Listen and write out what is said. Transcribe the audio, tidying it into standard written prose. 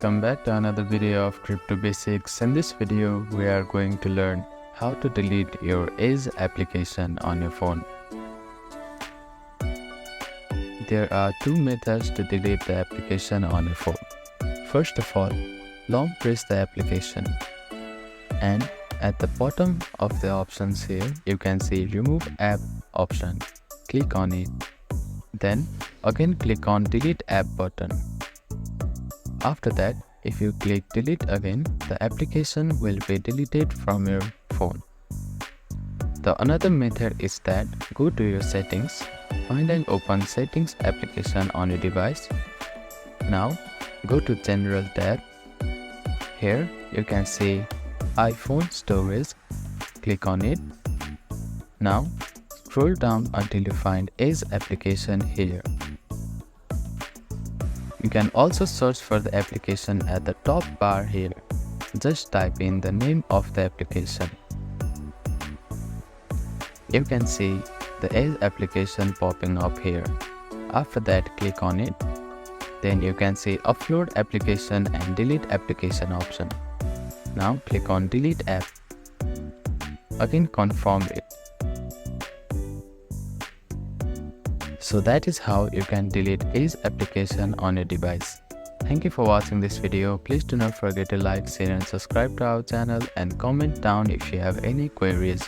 Welcome back to another video of Crypto Basics. In this video, we are going to learn how to delete your Edge application on your phone. There are two methods to delete the application on your phone. First of all, long press the application and at the bottom of the options here, you can see Remove App option. Click on it. Then again click on Delete App button. After that, if you click delete again, the application will be deleted from your phone. The another method is that go to your settings, find and open settings application on your device. Now go to general tab. Here you can see iPhone storage. Click on it. Now scroll down until you find Edge application here. You can also search for the application at the top bar here. Just type in the name of the application. You can see the Edge application popping up here. After that, click on it. Then you can see Upload Application and Delete Application option. Now click on Delete App. Again confirm it. So that is how you can delete Edge application on your device. Thank you for watching this video. Please do not forget to like, share and subscribe to our channel and comment down if you have any queries.